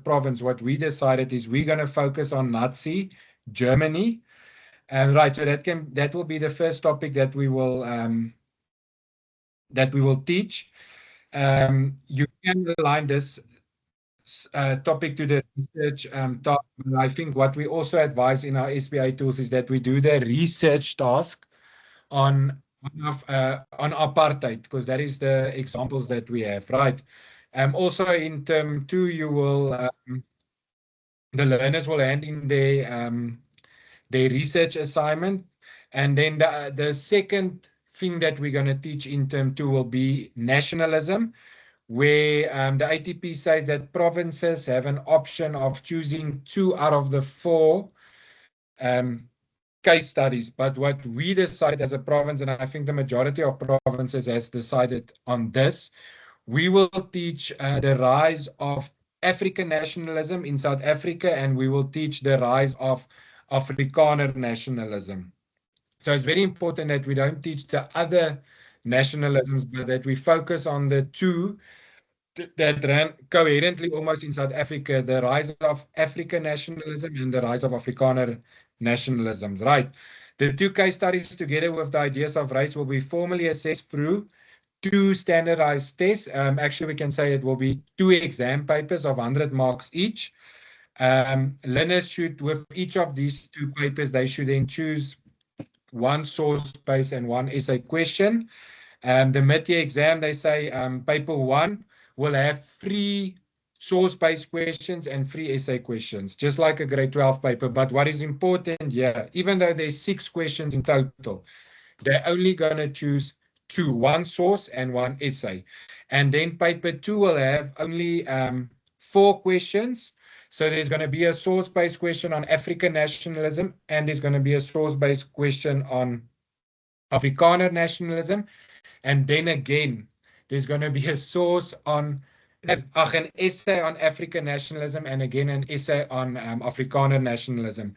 province, what we decided is we're going to focus on Nazi Germany. And right, so that will be the first topic that we will teach. You can align this topic to the research task. I think what we also advise in our SPA tools is that we do the research task on apartheid, because that is the examples that we have, right? Also in term 2, you will the learners will hand in their research assignment, and then the second thing that we're going to teach in term 2 will be nationalism, where the ATP says that provinces have an option of choosing 2 out of the 4 case studies. But what we decided as a province, and I think the majority of provinces has decided on this, we will teach the rise of African nationalism in South Africa, and we will teach the rise of Afrikaner nationalism. So it's very important that we don't teach the other nationalisms, but that we focus on the 2 that ran coherently almost in South Africa, the rise of African nationalism and the rise of Afrikaner nationalisms, right? The 2 case studies together with the ideas of race will be formally assessed through 2 standardized tests. Actually, we can say it will be 2 exam papers of 100 marks each. Learners should, with each of these 2 papers, they should then choose 1 source base and 1 essay question. The mid-year exam, they say paper 1 will have 3 source-based questions and 3 essay questions, just like a grade 12 paper. But what is important here, even though there's 6 questions in total, they're only going to choose 2, 1 source and 1 essay. And then paper 2 will have only 4 questions. So there's going to be a source-based question on African nationalism, and there's going to be a source-based question on Afrikaner nationalism. And then again, there's going to be a source on an essay on African nationalism, and again an essay on Afrikaner nationalism.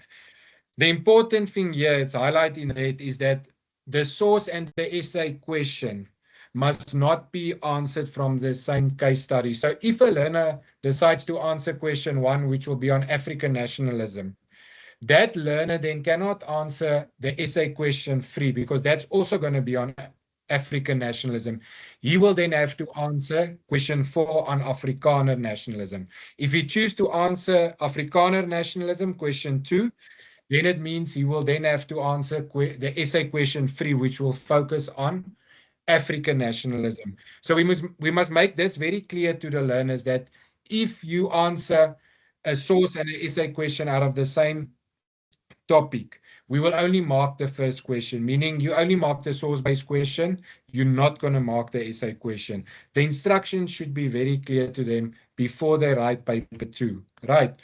The important thing here, it's highlighted in red, is that the source and the essay question must not be answered from the same case study. So if a learner decides to answer question 1, which will be on African nationalism, that learner then cannot answer the essay question 3, because that's also going to be on African nationalism. He will then have to answer question 4 on Afrikaner nationalism. If he chooses to answer Afrikaner nationalism, question 2, then it means he will then have to answer the essay question 3, which will focus on African nationalism. So we must make this very clear to the learners that if you answer a source and an essay question out of the same topic, we will only mark the first question, meaning you only mark the source-based question, you're not going to mark the essay question. The instructions should be very clear to them before they write paper 2, right?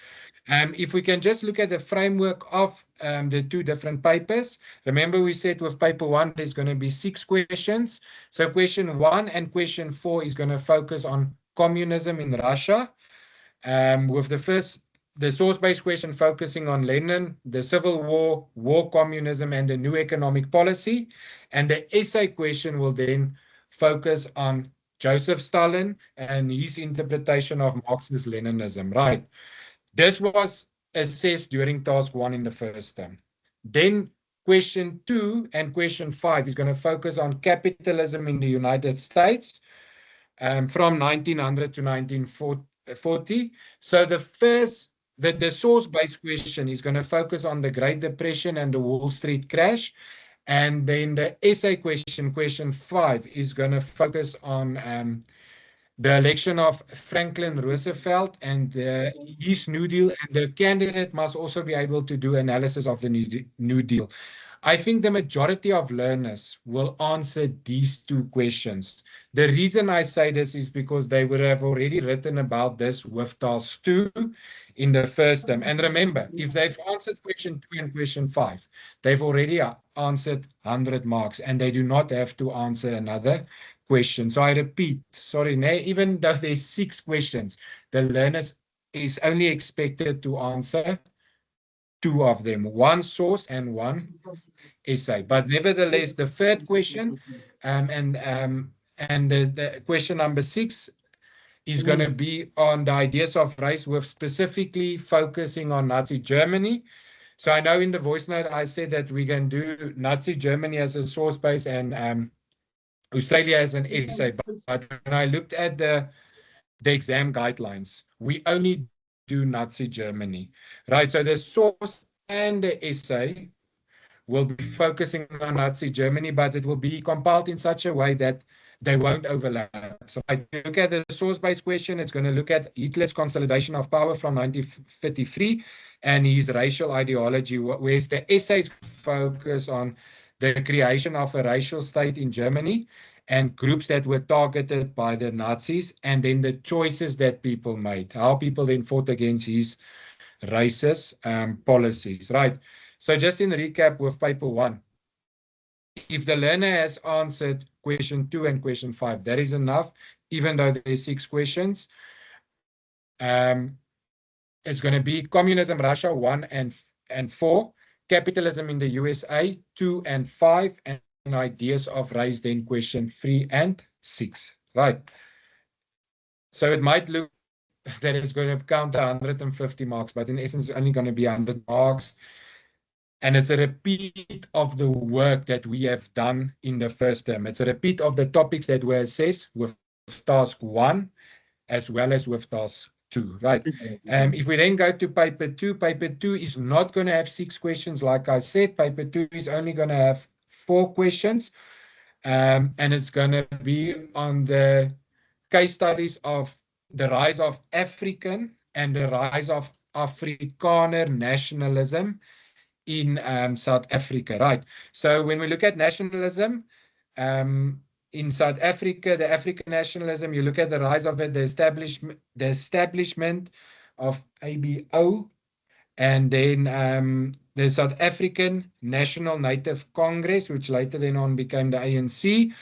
If we can just look at the framework of the 2 different papers, remember we said with paper 1, there's going to be 6 questions. So question 1 and question 4 is going to focus on communism in Russia, with the source-based question focusing on Lenin, the Civil War, war communism, and the new economic policy. And the essay question will then focus on Joseph Stalin and his interpretation of Marxist Leninism, right? This was assessed during task 1 in the first term. Then question 2 and question 5 is going to focus on capitalism in the United States from 1900 to 1940. So the source-based question is going to focus on the Great Depression and the Wall Street crash. And then the essay question, question 5, is going to focus on the election of Franklin Roosevelt and his New Deal. And the candidate must also be able to do analysis of the New Deal. I think the majority of learners will answer these 2 questions. The reason I say this is because they would have already written about this with task 2 in the first term. And remember, if they've answered question 2 and question 5, they've already answered 100 marks, and they do not have to answer another question. So I repeat, sorry, even though there's 6 questions, the learners is only expected to answer 2 of them, 1 source and 1 essay. But nevertheless, the third question and the question number 6 is going to be on the ideas of race, with specifically focusing on Nazi Germany. So I know in the voice note I said that we can do Nazi Germany as a source base and Australia as an essay. But when I looked at the exam guidelines, we only do Nazi Germany, right? So the source and the essay will be focusing on Nazi Germany, but it will be compiled in such a way that they won't overlap. So I look at the source-based question, it's going to look at Hitler's consolidation of power from 1933 and his racial ideology, whereas the essays focus on the creation of a racial state in Germany and groups that were targeted by the Nazis, and then the choices that people made, how people then fought against his racist policies, right? So just in recap with paper 1, if the learner has answered question 2 and question 5, that is enough, even though there's 6 questions. It's going to be Communism Russia 1 and 4, Capitalism in the USA 2 and 5, and Ideas of Race, then question 3 and 6, right? So it might look that it's going to count 150 marks, but in essence, it's only going to be 100 marks. And it's a repeat of the work that we have done in the first term. It's a repeat of the topics that were assessed with task 1 as well as with task 2, right? If we then go to paper 2 is not going to have 6 questions. Like I said, paper 2 is only going to have 4 questions. And it's going to be on the case studies of the rise of African and the rise of Afrikaner nationalism in South Africa, right? So when we look at nationalism in South Africa, the African nationalism, you look at the rise of it, the establishment of ABO, and then the South African National Native Congress, which later then on became the ANC,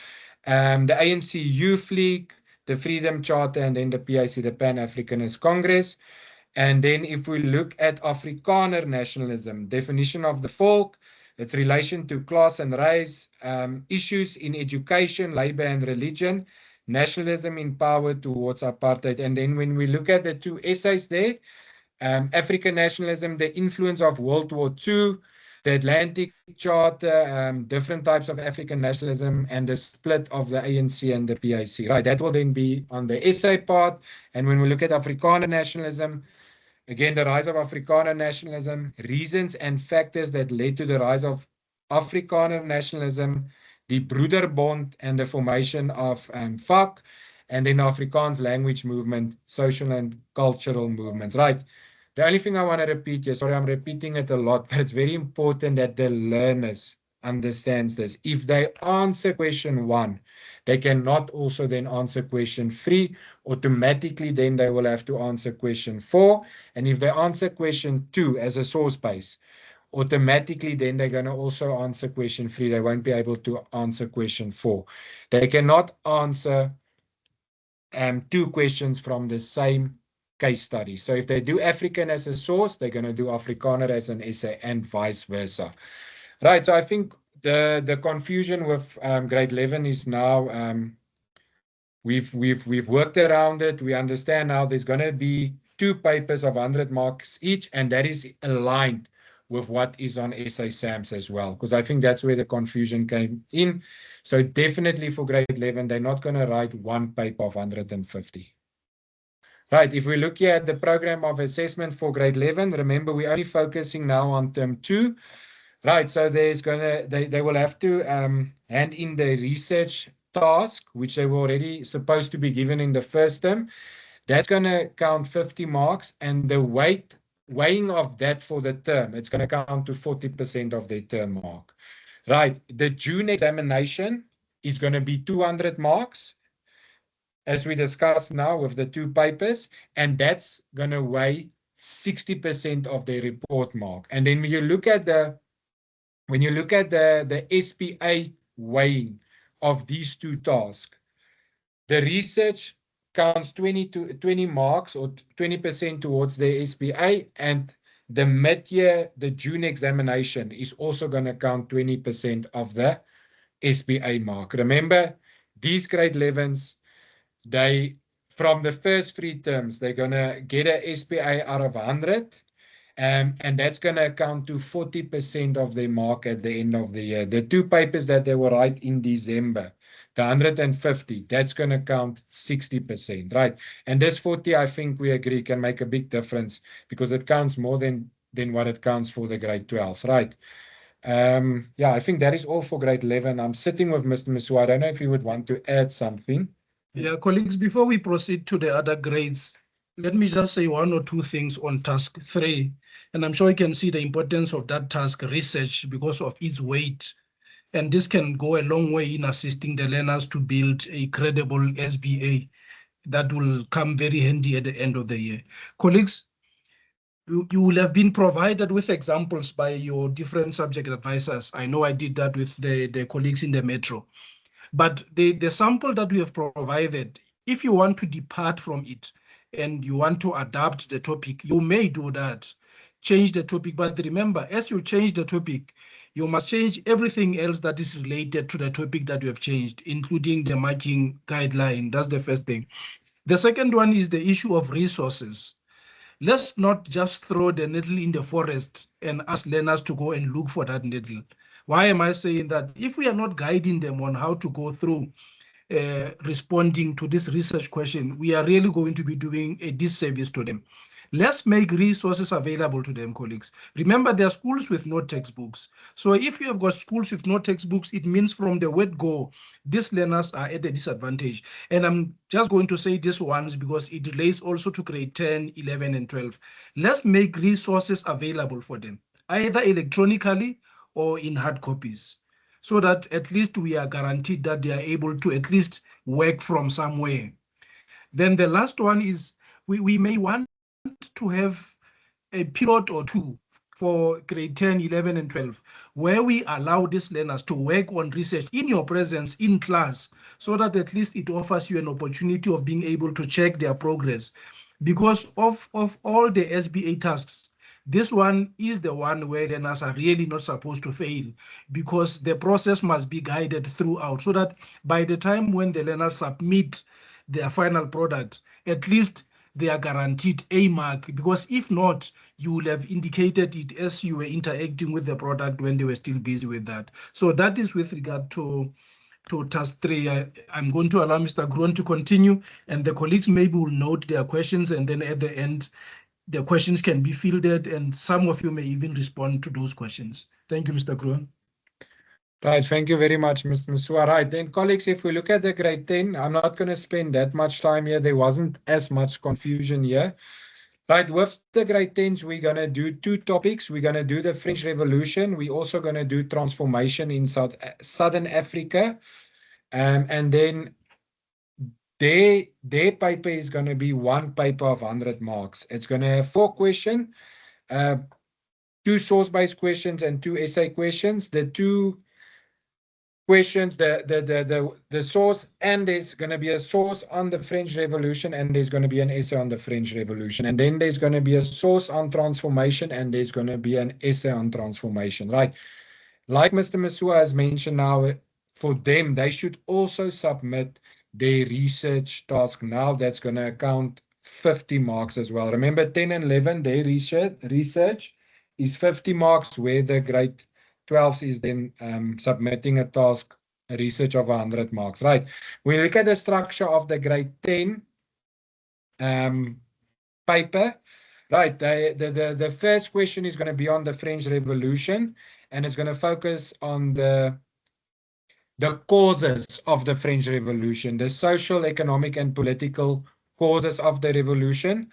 the ANC Youth League, the Freedom Charter, and then the PAC, the Pan-Africanist Congress. And then if we look at Afrikaner nationalism, definition of the folk, its relation to class and race, issues in education, labor and religion, nationalism in power towards apartheid. And then when we look at the 2 essays there, African nationalism, the influence of World War II, the Atlantic Charter, different types of African nationalism, and the split of the ANC and the PAC, right? That will then be on the essay part. And when we look at Afrikaner nationalism, again, the rise of Afrikaner nationalism, reasons and factors that led to the rise of Afrikaner nationalism, the Broederbond and the formation of FAC, and then Afrikaans language movement, social and cultural movements, right? The only thing I want to repeat here, sorry, I'm repeating it a lot, but it's very important that the learners understands this. If they answer question 1, they cannot also then answer question 3. Automatically, then they will have to answer question 4. And if they answer question 2 as a source base, automatically then they're going to also answer question 3. They won't be able to answer question 4. They cannot answer 2 questions from the same case study. So if they do African as a source, they're going to do Afrikaner as an essay and vice versa. Right, so I think the confusion with grade 11 is now we've worked around it. We understand now there's going to be 2 papers of 100 marks each, and that is aligned with what is on essay SAMs as well, because I think that's where the confusion came in. So definitely for grade 11, they're not going to write 1 paper of 150. Right, if we look here at the program of assessment for grade 11, remember we're only focusing now on term 2. Right, so there's they will have to hand in the research task, which they were already supposed to be given in the first term. That's going to count 50 marks, and the weighing of that for the term, it's going to count to 40% of their term mark. Right, the June examination is going to be 200 marks, as we discussed now with the 2 papers, and that's going to weigh 60% of their report mark. And then when you look at the SPA weighing of these 2 tasks, the research counts 20 marks or 20% towards the SPA, and the mid-year, the June examination is also going to count 20% of the SPA mark. Remember, these grade 11s, they from the first three terms, they're going to get a SPA out of 100. And that's going to account to 40% of their mark at the end of the year. The two papers that they will write in December, the 150, that's going to count 60%, right? And this 40, I think we agree, can make a big difference because it counts more than what it counts for the grade 12s, right? Yeah, I think that is all for grade 11. I'm sitting with Mr. Masuwa. I don't know if you would want to add something. Yeah, colleagues, before we proceed to the other grades, let me just say one or two things on task 3. And I'm sure you can see the importance of that task research because of its weight. And this can go a long way in assisting the learners to build a credible SBA that will come very handy at the end of the year. Colleagues, you will have been provided with examples by your different subject advisors. I know I did that with the colleagues in the metro. But the sample that we have provided, if you want to depart from it and you want to adapt the topic, you may do that. Change the topic. But remember, as you change the topic, you must change everything else that is related to the topic that you have changed, including the marking guideline. That's the first thing. The second one is the issue of resources. Let's not just throw the needle in the forest and ask learners to go and look for that needle. Why am I saying that? If we are not guiding them on how to go through responding to this research question, we are really going to be doing a disservice to them. Let's make resources available to them, colleagues. Remember, there are schools with no textbooks. So if you have got schools with no textbooks, it means from the word go, these learners are at a disadvantage. And I'm just going to say this once because it relates also to grade 10, 11, and 12. Let's make resources available for them, either electronically or in hard copies, so that at least we are guaranteed that they are able to at least work from somewhere. Then the last one is we may want to have a period or two for grade 10, 11, and 12, where we allow these learners to work on research in your presence in class, so that at least it offers you an opportunity of being able to check their progress. Because of all the SBA tasks, this one is the one where learners are really not supposed to fail, because the process must be guided throughout, so that by the time when the learners submit their final product, at least they are guaranteed a mark, because if not, you will have indicated it as you were interacting with the product when they were still busy with that. So that is with regard to task 3. I'm going to allow Mr. Groen to continue, and the colleagues maybe will note their questions, and then at the end, the questions can be fielded, and some of you may even respond to those questions. Thank you, Mr. Groen. Right, thank you very much, Mr. Masuwa. Right, then colleagues, if we look at the grade 10, I'm not going to spend that much time here. There wasn't as much confusion here. Right, with the grade 10s, we're going to do 2 topics. We're going to do the French Revolution. We're also going to do transformation in Southern Africa. And then their paper is going to be 1 paper of 100 marks. It's going to have 4 questions, 2 source-based questions and 2 essay questions. The 2 questions, the source, and there's going to be a source on the French Revolution, and there's going to be an essay on the French Revolution, and then there's going to be a source on transformation, and there's going to be an essay on transformation, right? Like Mr. Masuwa has mentioned now, for them, they should also submit their research task now. That's going to account 50 marks as well. Remember, 10 and 11, their research is 50 marks, where the grade 12 is then submitting a task, a research of 100 marks, right? We look at the structure of the grade 10 paper, right? The first question is going to be on the French Revolution, and it's going to focus on the causes of the French Revolution, the social, economic, and political causes of the revolution,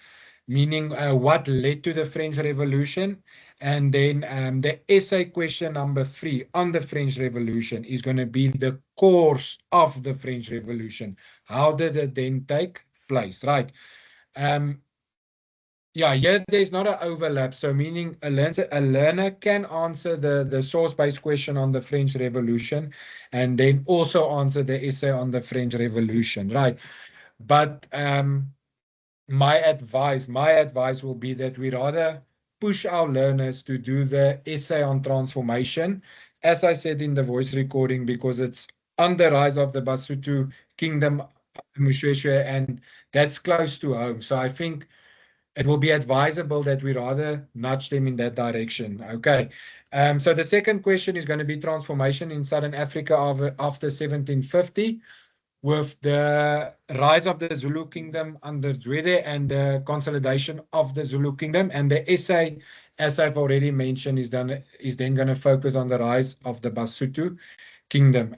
meaning what led to the French Revolution. And then the essay question number 3 on the French Revolution is going to be the course of the French Revolution. How did it then take place, right? Yeah, here there's not an overlap. So meaning a learner can answer the source-based question on the French Revolution and then also answer the essay on the French Revolution, right? But my advice will be that we rather push our learners to do the essay on transformation, as I said in the voice recording, because it's on the rise of the Basotho Kingdom Moshoeshoe, and that's close to home. So I think it will be advisable that we rather nudge them in that direction. Okay. So the second question is going to be transformation in Southern Africa after 1750, with the rise of the Zulu kingdom under Zwede and the consolidation of the Zulu kingdom. And the essay, as I've already mentioned, is then going to focus on the rise of the Basotho kingdom.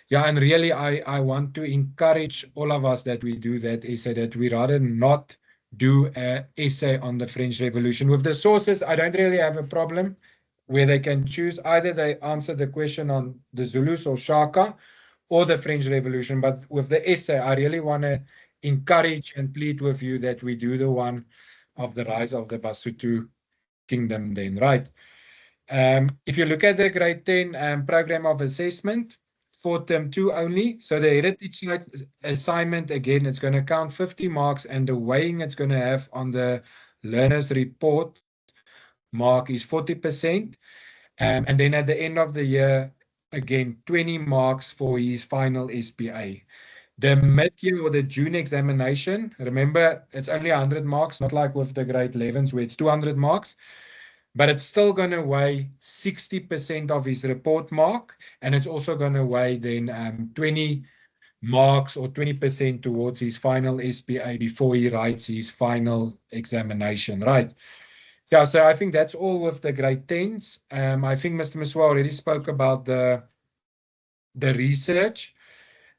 Yeah, and really, I want to encourage all of us that we do that essay, that we rather not do an essay on the French Revolution. With the sources, I don't really have a problem where they can choose. Either they answer the question on the Zulus or Shaka or the French Revolution. But with the essay, I really want to encourage and plead with you that we do the one of the rise of the Basotho kingdom then, right? If you look at the grade 10 program of assessment, for term 2 only. So the heritage site assignment, again, it's going to count 50 marks, and the weighing it's going to have on the learner's report mark is 40%. And then at the end of the year, again, 20 marks for his final SPA. The mid-year or the June examination, remember, it's only 100 marks, not like with the grade 11s where it's 200 marks. But it's still going to weigh 60% of his report mark, and it's also going to weigh then 20 marks or 20% towards his final SPA before he writes his final examination, right? Yeah, so I think that's all with the grade 10s. I think Mr. Mswa already spoke about the research.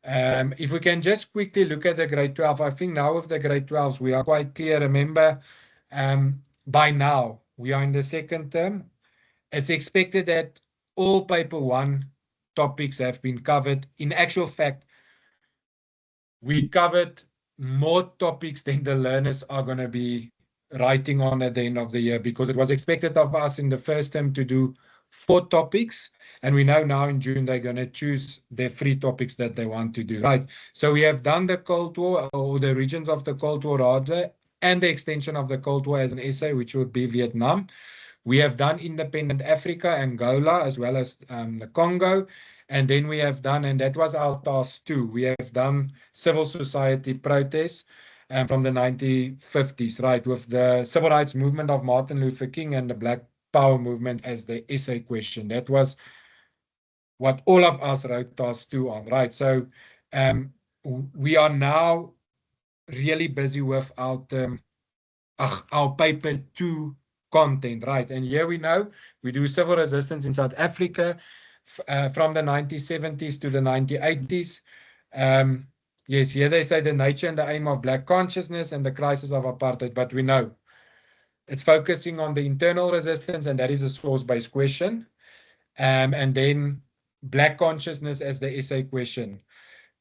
If we can just quickly look at the grade 12, I think now with the grade 12s, we are quite clear. Remember, by now, we are in the second term. It's expected that all paper 1 topics have been covered. In actual fact, we covered more topics than the learners are going to be writing on at the end of the year, because it was expected of us in the first term to do 4 topics. And we know now in June, they're going to choose their 3 topics that they want to do, right? So we have done the Cold War, or the regions of the Cold War rather, and the extension of the Cold War as an essay, which would be Vietnam. We have done independent Africa, Angola, as well as the Congo. And then we have done, and that was our task 2, we have done civil society protests from the 1950s, right, with the civil rights movement of Martin Luther King and the Black Power movement as the essay question. That was what all of us wrote task 2 on, right? So we are now really busy with our paper 2 content, right? And here we know we do civil resistance in South Africa from the 1970s to the 1980s. Yes, here they say the nature and the aim of Black consciousness and the crisis of apartheid, but we know it's focusing on the internal resistance, and that is a source-based question. And then Black consciousness as the essay question.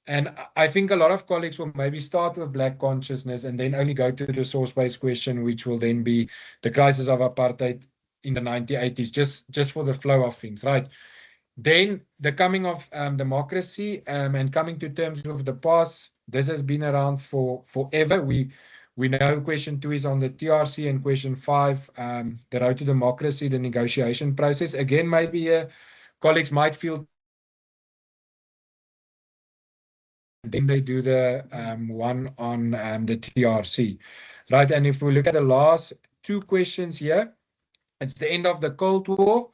And I think a lot of colleagues will maybe start with Black consciousness and then only go to the source-based question, which will then be the crisis of apartheid in the 1980s, just for the flow of things, right? Then the coming of democracy and coming to terms with the past. This has been around for forever. We know question 2 is on the TRC, and question 5, the road to democracy, the negotiation process. Again, maybe colleagues might feel then they do the one on the TRC, right? And if we look at the last 2 questions here, it's the end of the Cold War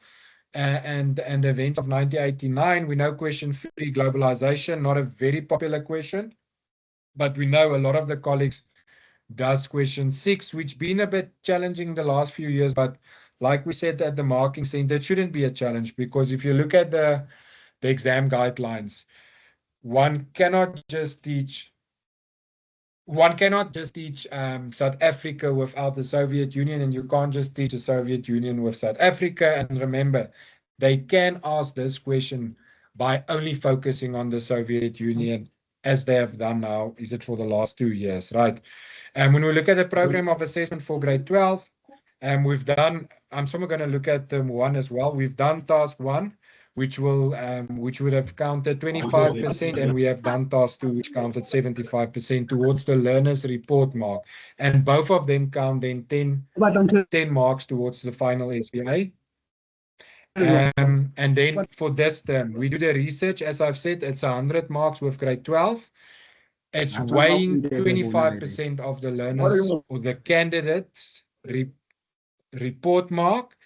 and the events of 1989. We know question 3, globalization, not a very popular question, but we know a lot of the colleagues does question 6, which been a bit challenging the last few years, but like we said at the marking center, it shouldn't be a challenge, because if you look at the exam guidelines, one cannot just teach South Africa without the Soviet Union, and you can't just teach the Soviet Union with South Africa. And remember, they can ask this question by only focusing on the Soviet Union, as they have done now, is it for the last 2 years, right? And when we look at the program of assessment for grade 12, we've done, I'm somewhere going to look at term 1 as well. We've done task 1, which would have counted 25%, and we have done task 2, which counted 75% towards the learner's report mark. And both of them count then 10 marks towards the final SPA. And then for this term, we do the research. As I've said, it's 100 marks with grade 12. it's weighing 25% of the learners or the candidates report mark,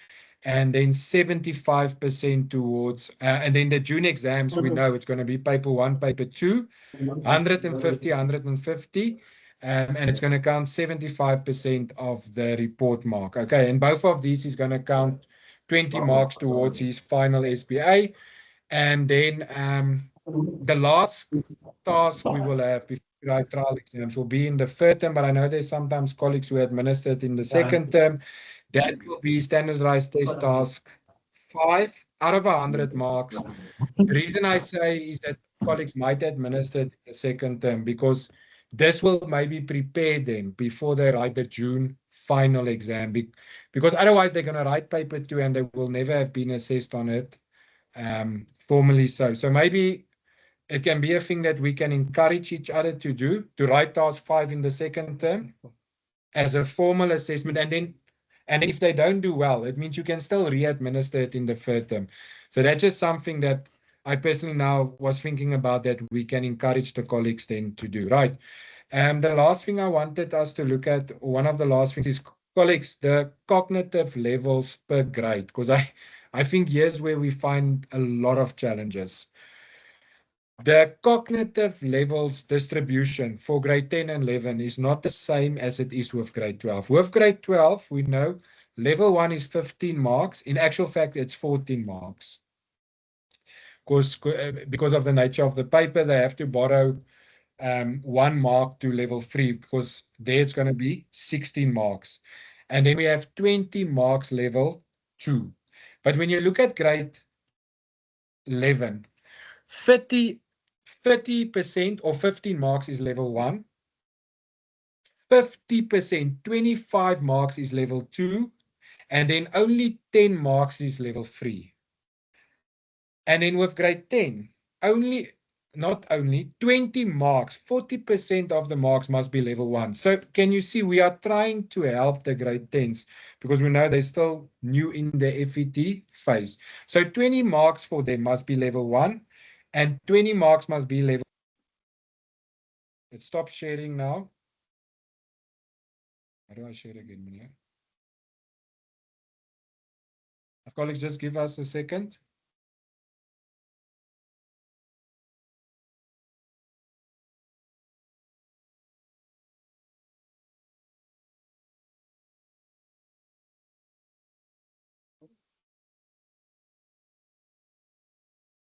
and then 75% towards, and then the June exams, we know it's going to be paper 1, paper 2, 150, 150, and it's going to count 75% of the report mark. Okay, and both of these is going to count 20 marks towards his final SBA. And then the last task we will have before trial exams will be in the third term, but I know there's sometimes colleagues who administer it in the second term. That will be standardized test task 5 out of 100 marks. The reason I say is that colleagues might administer it in the second term because this will maybe prepare them before they write the June final exam, because otherwise they're going to write paper 2 and they will never have been assessed on it formally. So maybe it can be a thing that we can encourage each other to do, to write task 5 in the second term as a formal assessment, and then if they don't do well, it means you can still re-administer it in the third term. So that's just something that I personally now was thinking about, that we can encourage the colleagues then to do, right? And the last thing I wanted us to look at, one of the last things, is, colleagues, the cognitive levels per grade, because I think here's where we find a lot of challenges. The cognitive levels distribution for grade 10 and 11 is not the same as it is with grade 12. With grade 12, we know level 1 is 15 marks. In actual fact, it's 14 marks. Because of the nature of the paper, they have to borrow 1 mark to level 3, because there it's going to be 16 marks. And then we have 20 marks level 2. But when you look at grade 11, 30% or 15 marks is level 1. 50%, 25 marks is level 2. And then only 10 marks is level 3. And then with grade 10, not only 20 marks, 40% of the marks must be level 1. So can you see, we are trying to help the grade 10s because we know they're still new in the FET phase. So 20 marks for them must be level 1 and 20 marks must be level. Let's stop sharing now. How do I share again, Mania? Colleagues, just give us a second.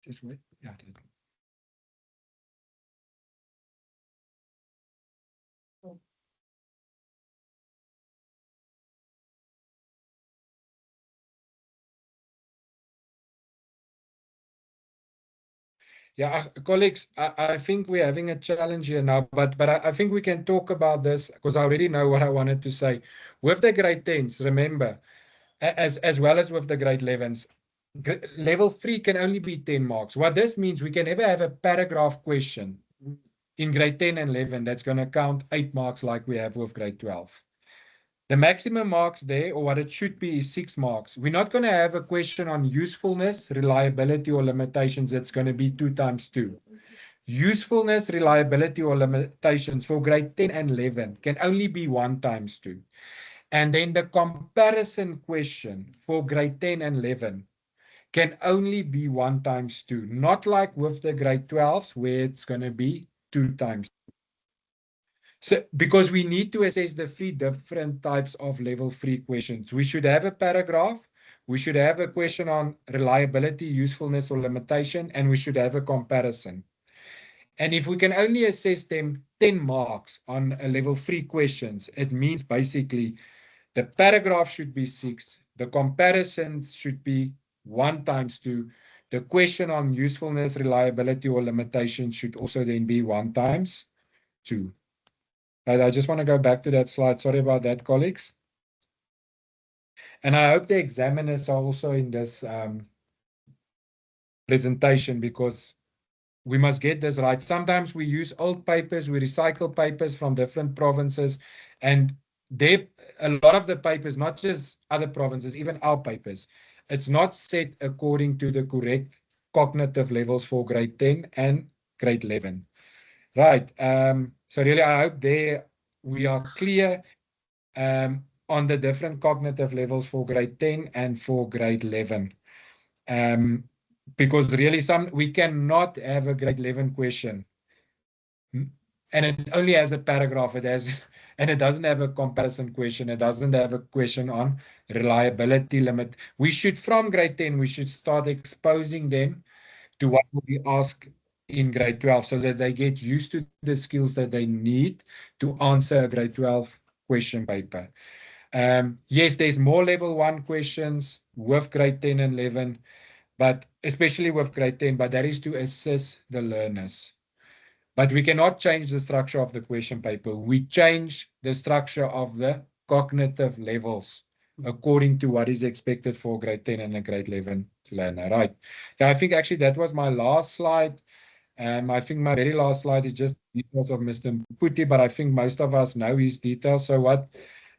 Just wait. Yeah, I did. Yeah, colleagues, I think we're having a challenge here now, but I think we can talk about this because I already know what I wanted to say. With the grade 10s, remember, as well as with the grade 11s, level 3 can only be 10 marks. What this means, we can never have a paragraph question in grade 10 and 11 that's going to count 8 marks like we have with grade 12. The maximum marks there, or what it should be, is 6 marks. We're not going to have a question on usefulness, reliability, or limitations. That's going to be 2 times 2. Usefulness, reliability, or limitations for grade 10 and 11 can only be 1 times 2. And then the comparison question for grade 10 and 11 can only be 1 times 2. Not like with the grade 12s where it's going to be 2 times 2. So, because we need to assess the 3 different types of level 3 questions. We should have a paragraph, we should have a question on reliability, usefulness, or limitation, and we should have a comparison. And if we can only assess them 10 marks on a level 3 questions, it means basically the paragraph should be 6, the comparisons should be 1 times 2, the question on usefulness, reliability, or limitation should also then be 1 times 2. Right, I just want to go back to that slide. Sorry about that, colleagues. And I hope the examiners are also in this presentation because we must get this right. Sometimes we use old papers, we recycle papers from different provinces, and a lot of the papers, not just other provinces, even our papers, it's not set according to the correct cognitive levels for grade 10 and grade 11. Right. So really, I hope there we are clear on the different cognitive levels for grade 10 and for grade 11. Because really we cannot have a grade 11 question. And it only has a paragraph. And it doesn't have a comparison question. It doesn't have a question on reliability limit. From grade 10, we should start exposing them to what will be asked in grade 12 so that they get used to the skills that they need to answer a grade 12 question paper. Yes, there's more level 1 questions with grade 10 and 11, but especially with grade 10, but that is to assist the learners. But we cannot change the structure of the question paper. We change the structure of the cognitive levels according to what is expected for grade 10 and a grade 11 learner, right? Yeah, I think actually that was my last slide. I think my very last slide is just details of Mr. Mputi, but I think most of us know his details. So what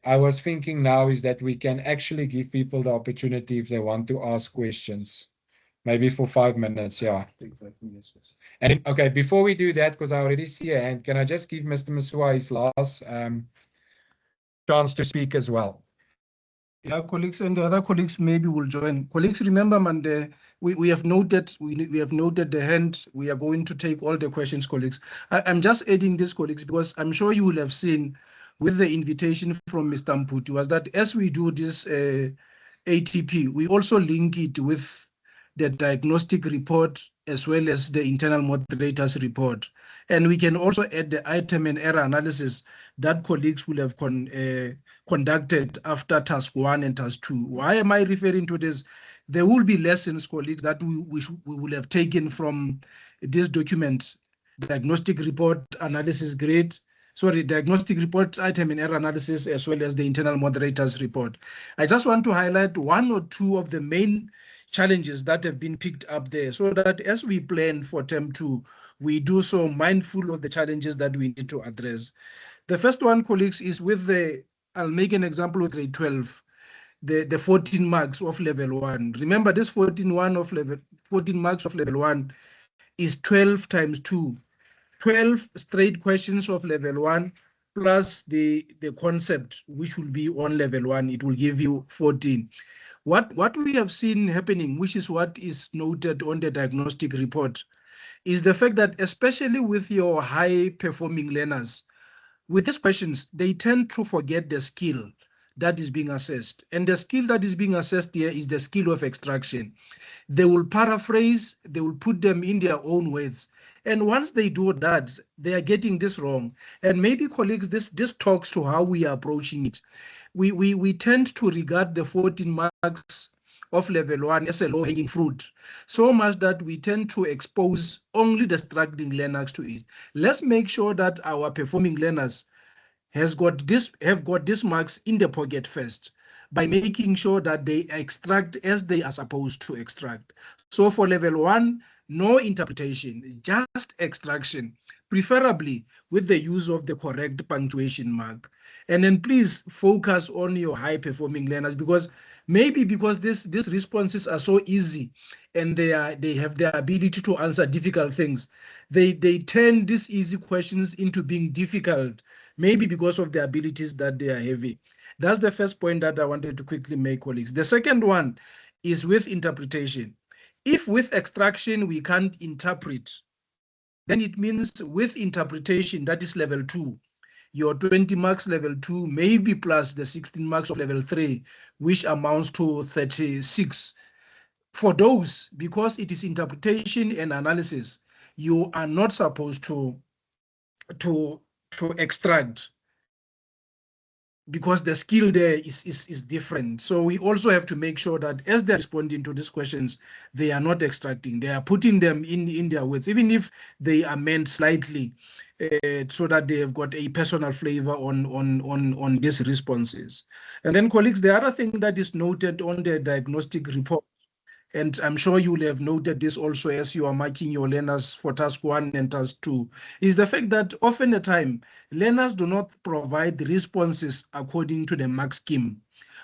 I was thinking now is that we can actually give people the opportunity if they want to ask questions. Maybe for 5 minutes, yeah. And okay, before we do that, because I already see a hand, can I just give Mr. Masua his last chance to speak as well? Yeah, colleagues, and the other colleagues maybe will join. Colleagues, remember, man, we have noted the hand. We are going to take all the questions, colleagues. I'm just adding this, colleagues, because I'm sure you will have seen with the invitation from Mr. Mputi was that as we do this ATP, we also link it with the diagnostic report as well as the internal moderators report. And we can also add the item and error analysis that colleagues will have conducted after task 1 and task 2. Why am I referring to this? There will be lessons, colleagues, that we will have taken from this document, diagnostic report analysis grade, diagnostic report item and error analysis, as well as the internal moderators report. I just want to highlight 1 or 2 of the main challenges that have been picked up there so that as we plan for term 2, we do so mindful of the challenges that we need to address. The first one, colleagues, is with I'll make an example with grade 12, the 14 marks of level 1. Remember, this 14 marks of level 1 is 12 times 2. 12 straight questions of level 1 plus the concept, which will be on level 1, it will give you 14. What we have seen happening, which is what is noted on the diagnostic report, is the fact that especially with your high-performing learners, with these questions, they tend to forget the skill that is being assessed. And the skill that is being assessed here is the skill of extraction. They will paraphrase, they will put them in their own words. And once they do that, they are getting this wrong. And maybe, colleagues, this talks to how we are approaching it. We tend to regard the 14 marks of level 1 as a low-hanging fruit, so much that we tend to expose only the struggling learners to it. Let's make sure that our performing learners have got these marks in the pocket first by making sure that they extract as they are supposed to extract. So for level 1, no interpretation, just extraction, preferably with the use of the correct punctuation mark. And then please focus on your high-performing learners, because these responses are so easy and they have the ability to answer difficult things. They turn these easy questions into being difficult, maybe because of the abilities that they are having. That's the first point that I wanted to quickly make, colleagues. The second one is with interpretation. If with extraction we can't interpret, then it means with interpretation, that is level 2. Your 20 marks level 2, maybe plus the 16 marks of level 3, which amounts to 36. For those, because it is interpretation and analysis, you are not supposed to extract, because the skill there is different. So we also have to make sure that as they're responding to these questions, they are not extracting, they are putting them in their words, even if they amend slightly, so that they have got a personal flavor on these responses. And then, colleagues, the other thing that is noted on the diagnostic report, and I'm sure you will have noted this also as you are marking your learners for task 1 and task 2, is the fact that often the time, learners do not provide the responses according to the mark scheme.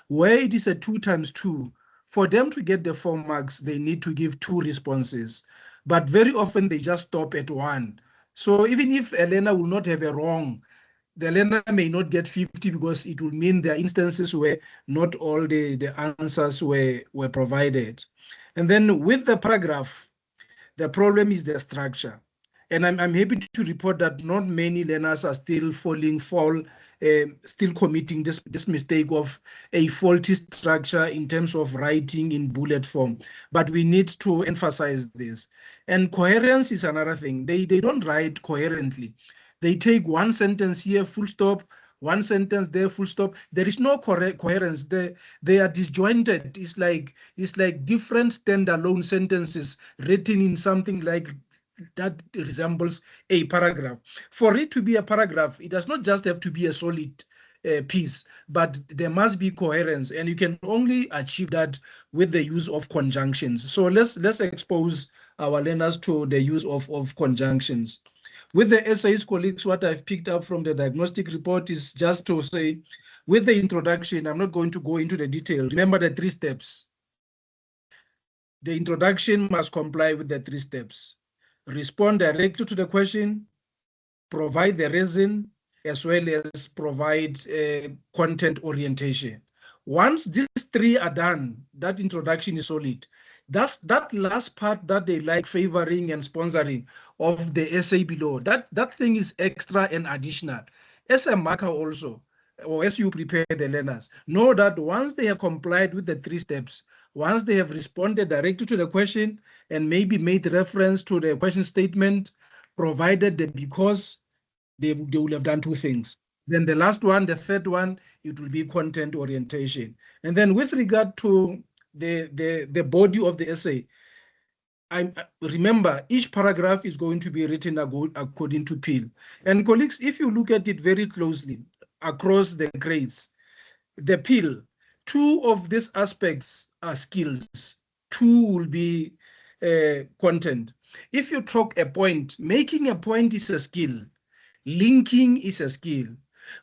Where it is a 2 times 2, for them to get the 4 marks, they need to give 2 responses. But very often they just stop at 1. So even if a learner will not have a wrong, the learner may not get 50 because it will mean there are instances where not all the answers were provided. And then with the paragraph, the problem is the structure. And I'm happy to report that not many learners are still still committing this mistake of a faulty structure in terms of writing in bullet form. But we need to emphasize this. And coherence is another thing. They don't write coherently. They take one sentence here, full stop, one sentence there, full stop. There is no coherence. They are disjointed. It's like different standalone sentences written in something like that resembles a paragraph. For it to be a paragraph, it does not just have to be a solid piece, but there must be coherence, and you can only achieve that with the use of conjunctions. So let's expose our learners to the use of conjunctions. With the essays, colleagues, what I've picked up from the diagnostic report is just to say, with the introduction, I'm not going to go into the detail. Remember the 3 steps. The introduction must comply with the 3 steps. Respond directly to the question, provide the reason, as well as provide content orientation. Once these 3 are done, that introduction is solid. That's that last part that they like favoring and sponsoring of the essay below. That thing is extra and additional. As a marker also, or as you prepare the learners, know that once they have complied with the 3 steps, once they have responded directly to the question and maybe made reference to the question statement, provided the because, they will have done 2 things. Then the last one, the third one, it will be content orientation. And then with regard to the body of the essay, remember, each paragraph is going to be written according to Peel. And colleagues, if you look at it very closely across the grades, the Peel, 2 of these aspects are skills, 2 will be content. If you talk a point, making a point is a skill, linking is a skill.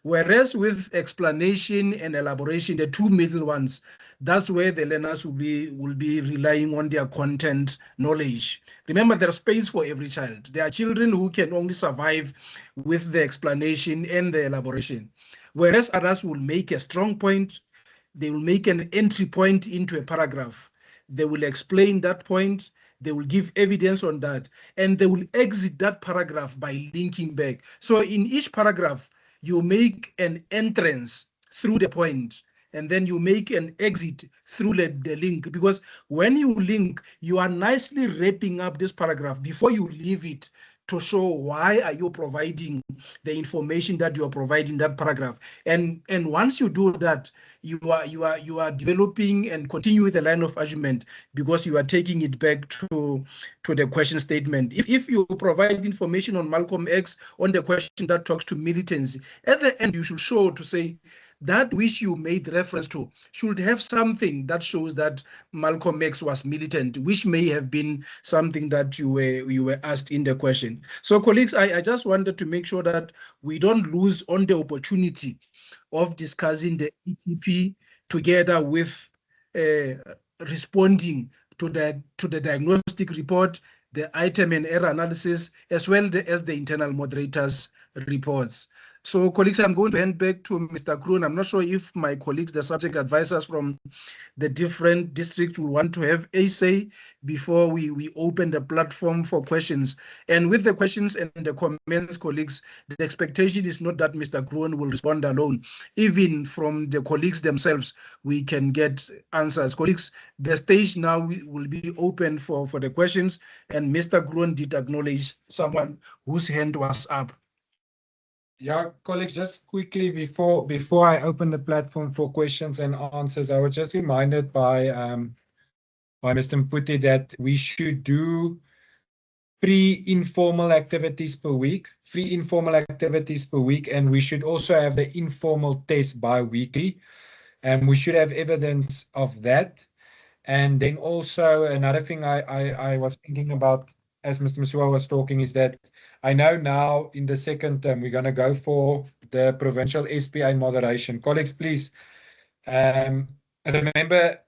Whereas with explanation and elaboration, the 2 middle ones, that's where the learners will be relying on their content knowledge. Remember, there's space for every child. There are children who can only survive with the explanation and the elaboration. Whereas others will make a strong point, they will make an entry point into a paragraph. They will explain that point, they will give evidence on that, and they will exit that paragraph by linking back. So in each paragraph, you make an entrance through the point, and then you make an exit through the link, because when you link, you are nicely wrapping up this paragraph before you leave it to show why are you providing the information that you are providing that paragraph. And once you do that, you are developing and continue with the line of argument, because you are taking it back to the question statement. If you provide information on Malcolm X on the question that talks to militancy, at the end you should show to say that which you made reference to should have something that shows that Malcolm X was militant, which may have been something that you were asked in the question. So colleagues, I just wanted to make sure that we don't lose on the opportunity of discussing the ETP together with responding to the diagnostic report, the item and error analysis, as well as the internal moderators reports. So colleagues, I'm going to hand back to Mr. Kroon. I'm not sure if my colleagues, the subject advisors from the different districts will want to have a say before we open the platform for questions. And with the questions and the comments, colleagues, the expectation is not that Mr. Kroon will respond alone. Even from the colleagues themselves, we can get answers. Colleagues, the stage now will be open for the questions. And Mr. Kroon did acknowledge someone whose hand was up. Yeah, colleagues, just quickly before I open the platform for questions and answers, I was just reminded by Mr. Mputi that we should do 3 informal activities per week, and we should also have the informal test bi-weekly, and we should have evidence of that. And then also another thing I was thinking about as Mr. Masuwa was talking is that I know now in the second term we're going to go for the provincial SPA moderation. Colleagues, please remember,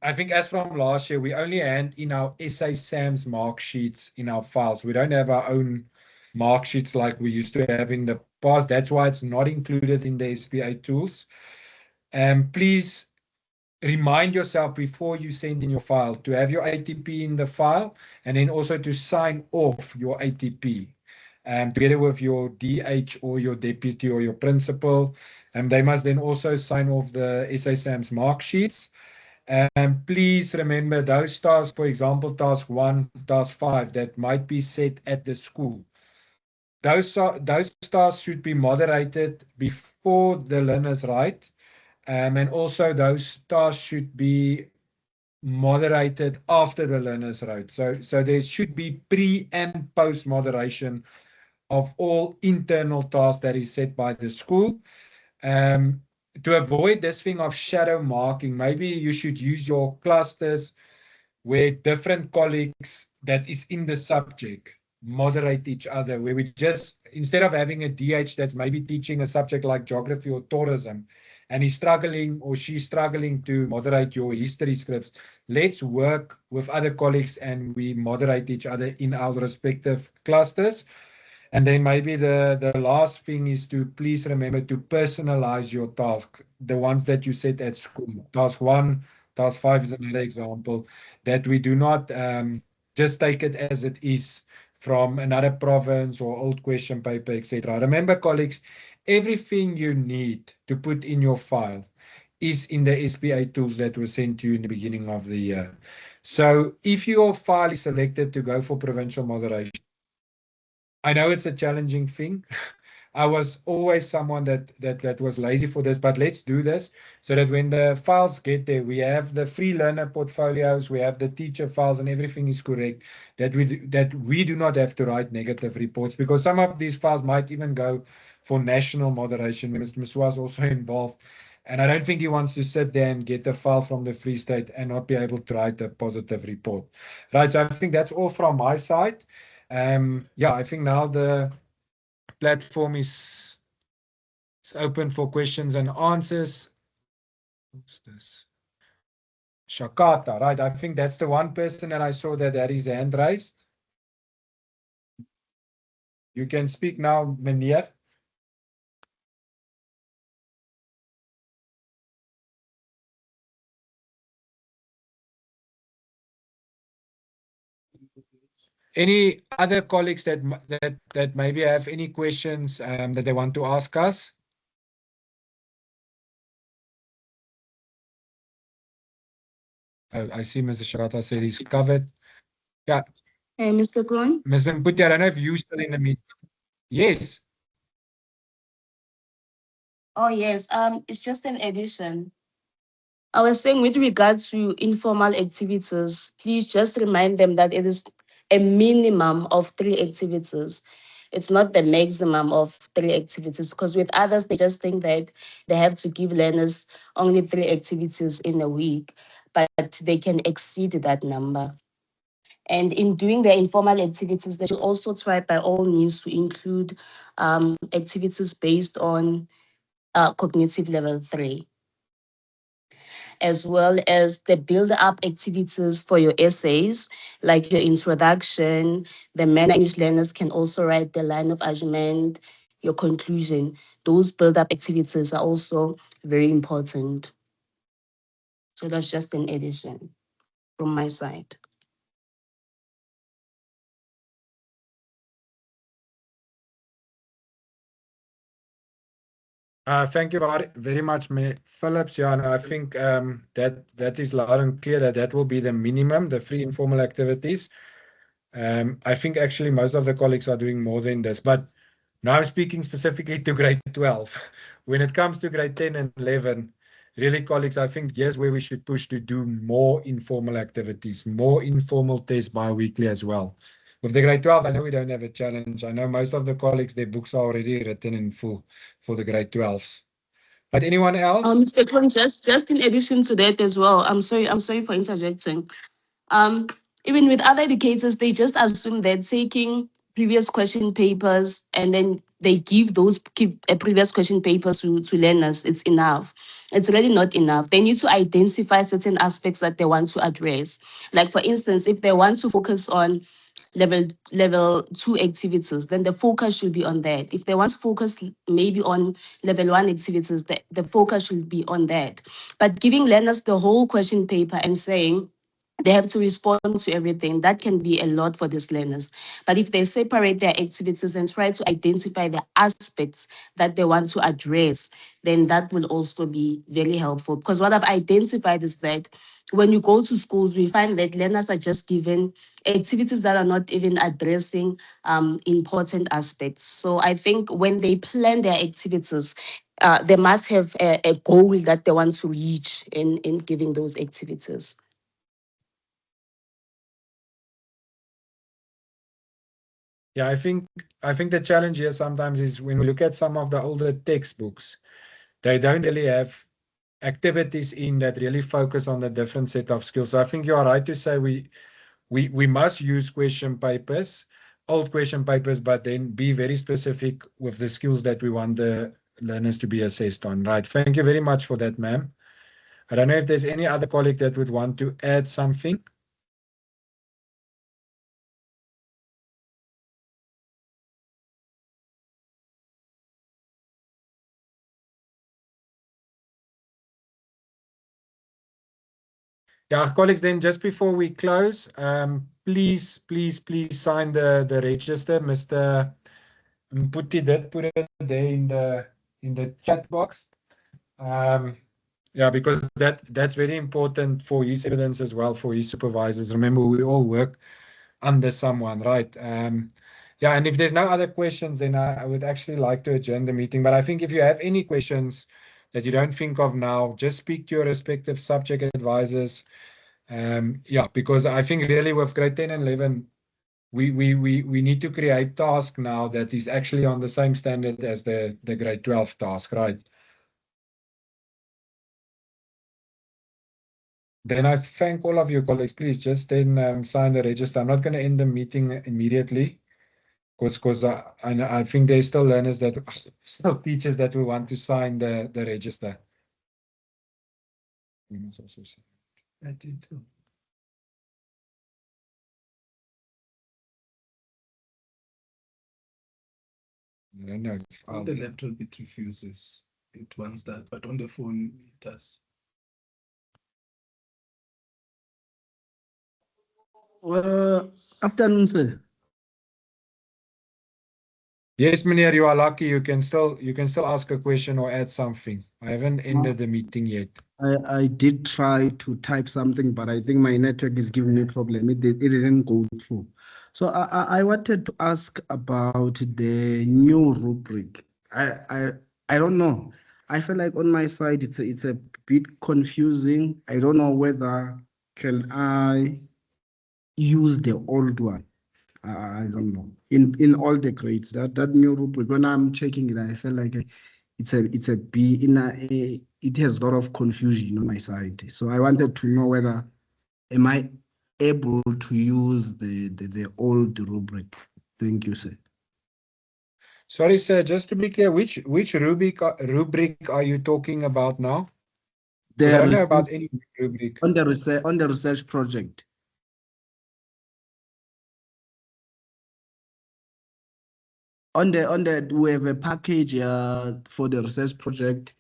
I think as from last year, we only hand in our SA SAMS mark sheets in our files. We don't have our own mark sheets like we used to have in the past. That's why it's not included in the SPA tools. Please remind yourself before you send in your file to have your ATP in the file, and then also to sign off your ATP together with your DH or your deputy or your principal. They must then also sign off the SASAM's mark sheets. Please remember those tasks, for example, task 1, task 5, that might be set at the school. Those tasks should be moderated before the learners write. And also those tasks should be moderated after the learners wrote. So there should be pre and post moderation of all internal tasks that is set by the school. To avoid this thing of shadow marking, maybe you should use your clusters where different colleagues that is in the subject moderate each other, where we just, instead of having a DH that's maybe teaching a subject like geography or tourism, and he's struggling or she's struggling to moderate your history scripts, let's work with other colleagues and we moderate each other in our respective clusters. And then maybe the last thing is to please remember to personalize your tasks, the ones that you set at school. Task 1, task 5 is another example, that we do not just take it as it is from another province or old question paper, etc. Remember, colleagues, everything you need to put in your file is in the SPA tools that were sent to you in the beginning of the year. So if your file is selected to go for provincial moderation, I know it's a challenging thing. I was always someone that was lazy for this, but let's do this so that when the files get there, we have the free learner portfolios, we have the teacher files, and everything is correct, that we do not have to write negative reports, because some of these files might even go for national moderation. Mr. Msua is also involved, and I don't think he wants to sit there and get a file from the Free State and not be able to write a positive report. Right, so I think that's all from my side. Yeah, I think now the platform is open for questions and answers. What's this? Shakata, right? I think that's the one person that I saw that had his hand raised. You can speak now, meneer. Any other colleagues that maybe have any questions that they want to ask us? Oh, I see Mr. Shakata said he's covered. Yeah. Hey, Mr. Kroon? Mr. Mputi, I don't know if you're still in the meeting. Yes. Oh, yes. It's just an addition. I was saying with regards to informal activities, please just remind them that it is a minimum of 3 activities. It's not the maximum of 3 activities, because with others, they just think that they have to give learners only 3 activities in a week, but they can exceed that number. And in doing the informal activities, they should also try by all means to include activities based on cognitive level 3, as well as the build-up activities for your essays, like your introduction. The manner in which learners can also write the line of argument, your conclusion. Those build-up activities are also very important. So that's just an addition from my side. Thank you very much, Phillips. Yeah, no, I think that is loud and clear that will be the minimum, the free informal activities. I think actually most of the colleagues are doing more than this, but now I'm speaking specifically to grade 12. When it comes to grade 10 and 11, really, colleagues, I think here's where we should push to do more informal activities, more informal tests bi-weekly as well. With the grade 12, I know we don't have a challenge. I know most of the colleagues, their books are already written in full for the grade 12s. But anyone else? Mr. Kroon, just in addition to that as well, I'm sorry for interjecting. Even with other educators, they just assume that taking previous question papers and then they give previous question papers to learners, it's enough. It's really not enough. They need to identify certain aspects that they want to address. Like, for instance, if they want to focus on level 2 activities, then the focus should be on that. If they want to focus maybe on level 1 activities, the focus should be on that. But giving learners the whole question paper and saying they have to respond to everything, that can be a lot for these learners. But if they separate their activities and try to identify the aspects that they want to address, then that will also be very helpful. Because what I've identified is that when you go to schools, we find that learners are just given activities that are not even addressing important aspects. So I think when they plan their activities, they must have a goal that they want to reach in giving those activities. Yeah, I think the challenge here sometimes is when we look at some of the older textbooks, they don't really have activities in that really focus on the different set of skills. So I think you are right to say we must use question papers, old question papers, but then be very specific with the skills that we want the learners to be assessed on. Right. Thank you very much for that, ma'am. I don't know if there's any other colleague that would want to add something. Yeah, colleagues, then just before we close, please sign the register. Mr. Mputi did put it there in the chat box. Yeah, because that's very important for his evidence as well, for his supervisors. Remember, we all work under someone, right? Yeah, and if there's no other questions, then I would actually like to adjourn the meeting. But I think if you have any questions that you don't think of now, just speak to your respective subject advisors. Yeah, because I think really with grade 10 and 11, we need to create task now that is actually on the same standard as the grade 12 task, right? Then I thank all of you colleagues. Please just then sign the register. I'm not going to end the meeting immediately because I think there's still learners that still teachers that will want to sign the register. We must also say. I did too. I don't know. On the laptop, it refuses. It wants that, but on the phone, it does. Afternoon, sir. Yes, meneer, you are lucky. You can still ask a question or add something. I haven't ended the meeting yet. I did try to type something, but I think my network is giving me a problem. It didn't go through. So I wanted to ask about the new rubric. I don't know. I feel like on my side it's a bit confusing. I don't know whether can I use the old one. I don't know. In all the grades, that new rubric, when I'm checking it, I feel like it's a B. It has a lot of confusion on my side. So I wanted to know whether am I able to use the old rubric. Thank you, sir. Sorry, sir, just to be clear, which rubric are you talking about now? I don't know about any rubric. On the research project. On the we have a package for the research project,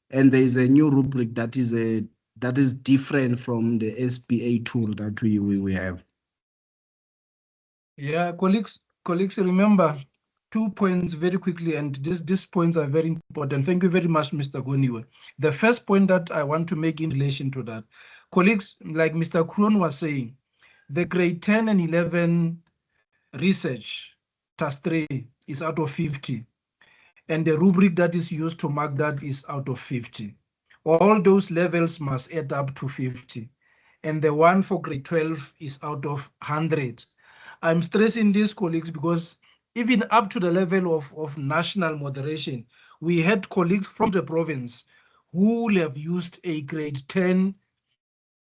and there is a new rubric that is different from the SPA tool that we have. Yeah, colleagues, remember 2 points very quickly, and these points are very important. Thank you very much, Mr. Goniwe. The first point that I want to make in relation to that, colleagues, like Mr. Kroon was saying, the grade 10 and 11 research task 3 is out of 50, and the rubric that is used to mark that is out of 50. All those levels must add up to 50, and the one for grade 12 is out of 100. I'm stressing this, colleagues, because even up to the level of national moderation, we had colleagues from the province who will have used a grade 10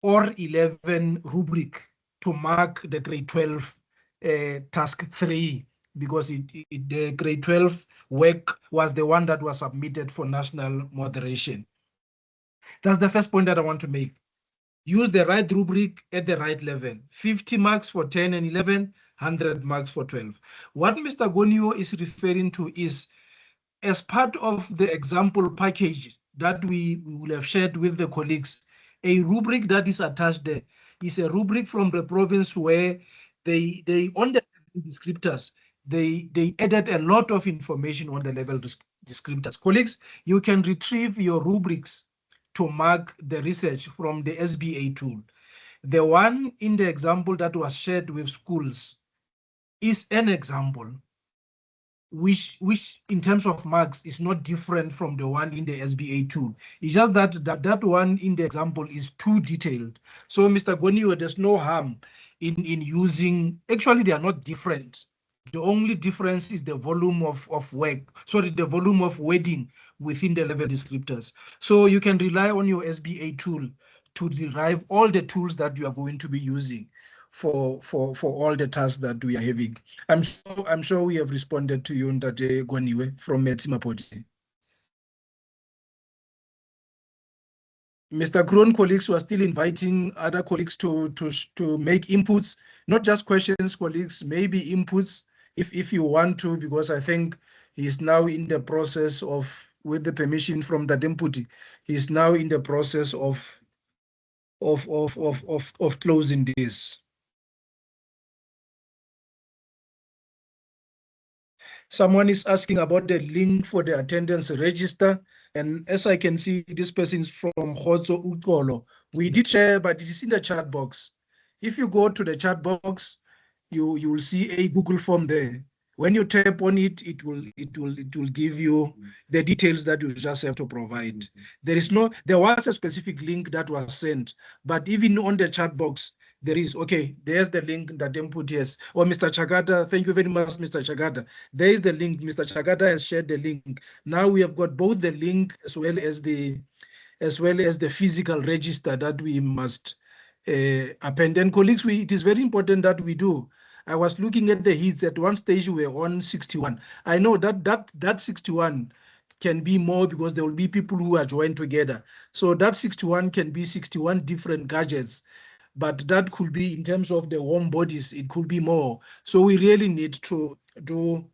or 11 rubric to mark the grade 12 task 3, because the grade 12 work was the one that was submitted for national moderation. That's the first point that I want to make. Use the right rubric at the right level. 50 marks for 10 and 11, 100 marks for 12. What Mr. Gonio is referring to is, as part of the example package that we will have shared with the colleagues, a rubric that is attached there is a rubric from the province where they on the descriptors, they added a lot of information on the level descriptors. Colleagues, you can retrieve your rubrics to mark the research from the SBA tool. The one in the example that was shared with schools is an example which in terms of marks is not different from the one in the SBA tool. It's just that one in the example is too detailed. So Mr. Gonio, there's no harm in using, actually they are not different. The only difference is the volume of work, sorry, the volume of wording within the level descriptors. So you can rely on your SBA tool to derive all the tools that you are going to be using for all the tasks that we are having. I'm sure we have responded to you, Ndate Gwaniwe from Metsimapoti. Mr. Kroon, colleagues were still inviting other colleagues to make inputs, not just questions, colleagues, maybe inputs if you want to, because I think he's now in the process of, with the permission from the deputy, he's now in the process of closing this. Someone is asking about the link for the attendance register. And as I can see, this person is from Khotso Ukolo. We did share, but it is in the chat box. If you go to the chat box, you will see a Google form there. When you tap on it, it will give you the details that you just have to provide. There was a specific link that was sent, but even on the chat box, there is, okay, there's the link that them put, yes. Or Mr. Chagata, thank you very much, Mr. Chagata. There is the link, Mr. Chagata has shared the link. Now we have got both the link as well as the physical register that we must append. And colleagues, it is very important that we do. I was looking at the hits. At one stage we were on 61. I know that 61 can be more because there will be people who are joined together. So that 61 can be 61 different gadgets. But that could be, in terms of the home bodies, it could be more. So we really need to do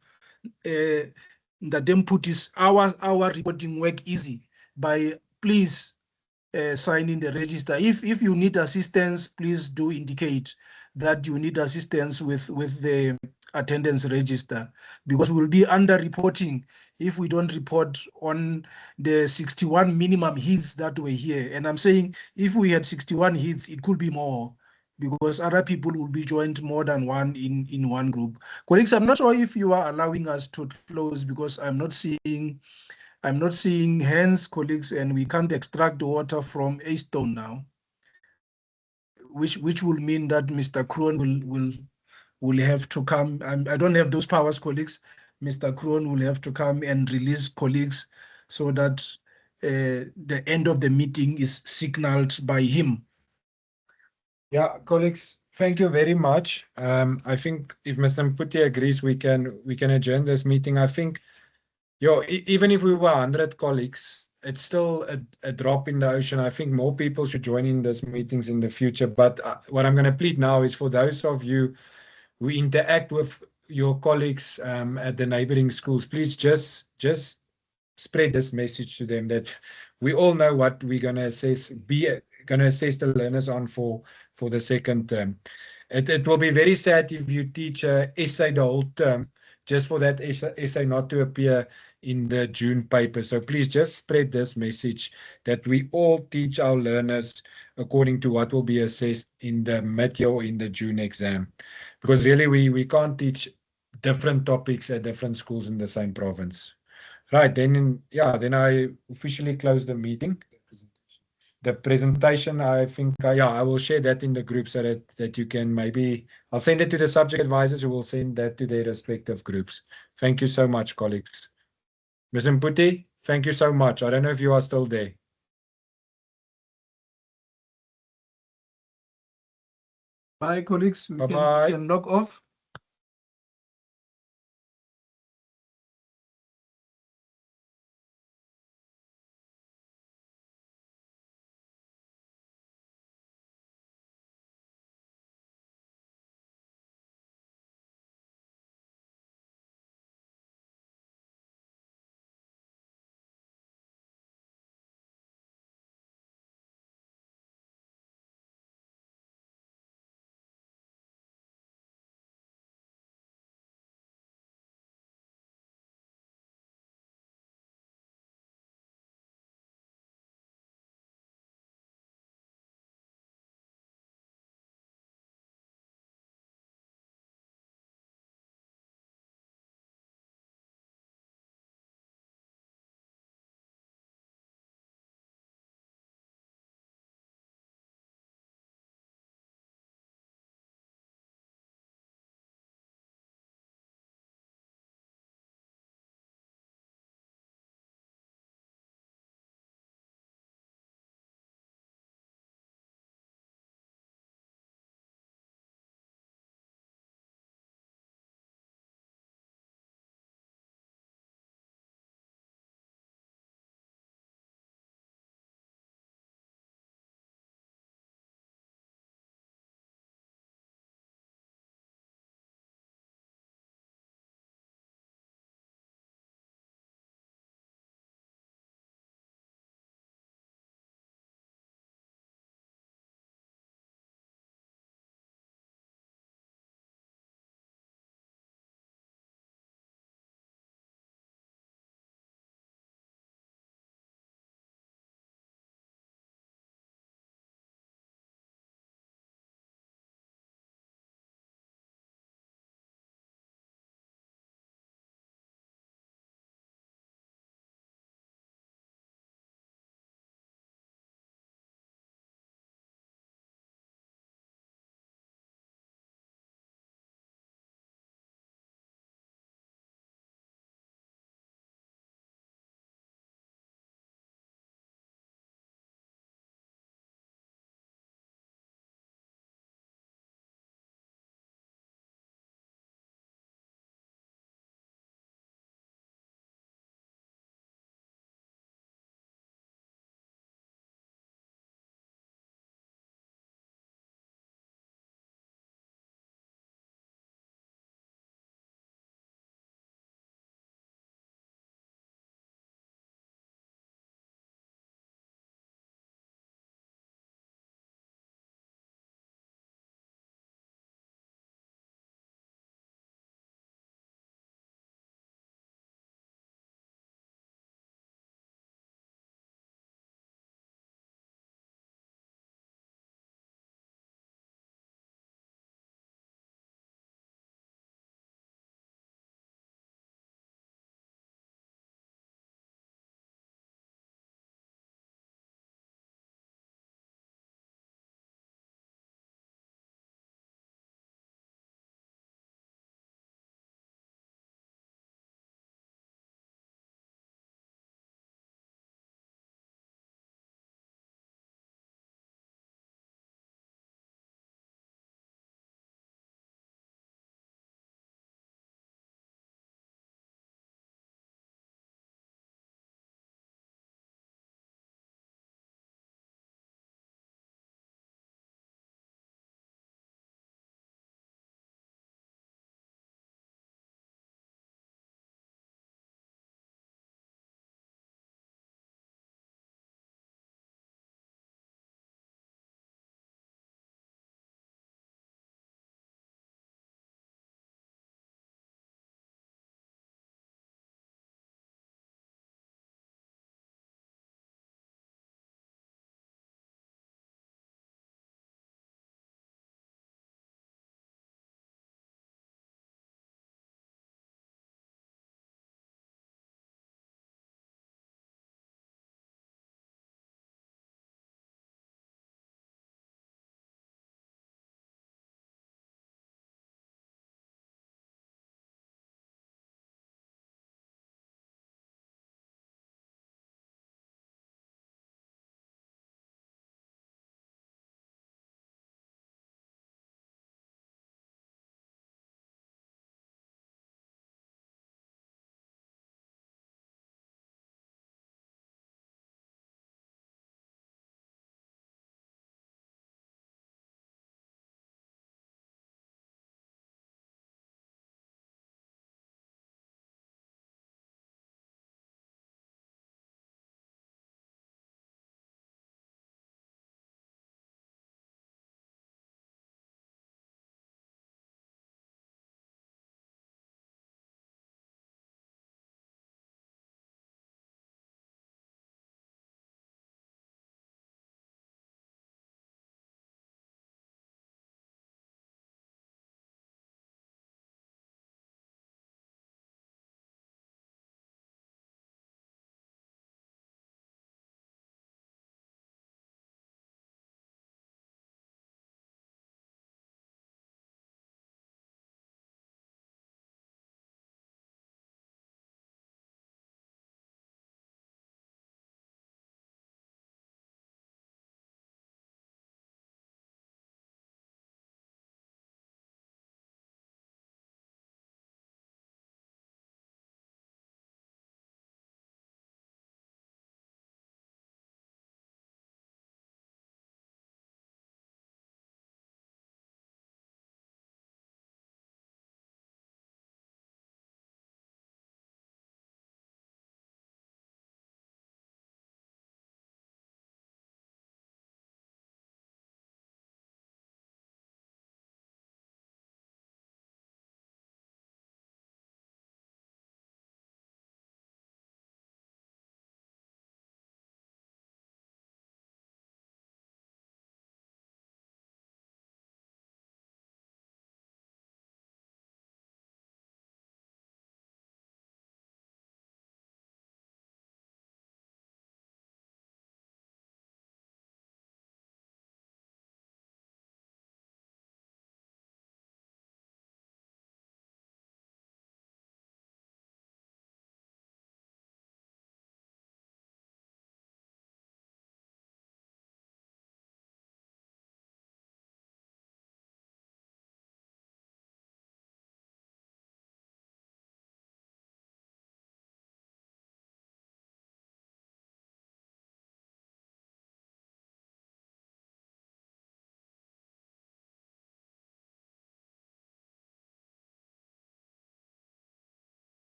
the them put our reporting work easy by please sign in the register. If you need assistance, please do indicate that you need assistance with the attendance register, because we'll be under reporting if we don't report on the 61 minimum hits that were here. And I'm saying if we had 61 hits, it could be more, because other people will be joined more than one in one group. Colleagues, I'm not sure if you are allowing us to close, because I'm not seeing hands, colleagues, and we can't extract the water from a stone now, which will mean that Mr. Kroon will have to come. I don't have those powers, colleagues. Mr. Kroon will have to come and release colleagues so that the end of the meeting is signaled by him. Yeah, colleagues, thank you very much. I think if Mr. Mputi agrees, we can adjourn this meeting. I think, even if we were 100 colleagues, it's still a drop in the ocean. I think more people should join in these meetings in the future. But what I'm going to plead now is for those of you who interact with your colleagues at the neighboring schools, please just spread this message to them that we all know what we're going to assess, the learners on for the second term. It will be very sad if you teach an essay the whole term just for that essay not to appear in the June paper. So please just spread this message that we all teach our learners according to what will be assessed in the mid-year or in the June exam. Because really we can't teach different topics at different schools in the same province. Right, then I officially close the meeting. The presentation, I think, I will share that in the group so that you can I'll send it to the subject advisors who will send that to their respective groups. Thank you so much, colleagues. Mr. Mputi, thank you so much. I don't know if you are still there. Bye, colleagues. Bye-bye. We can log off.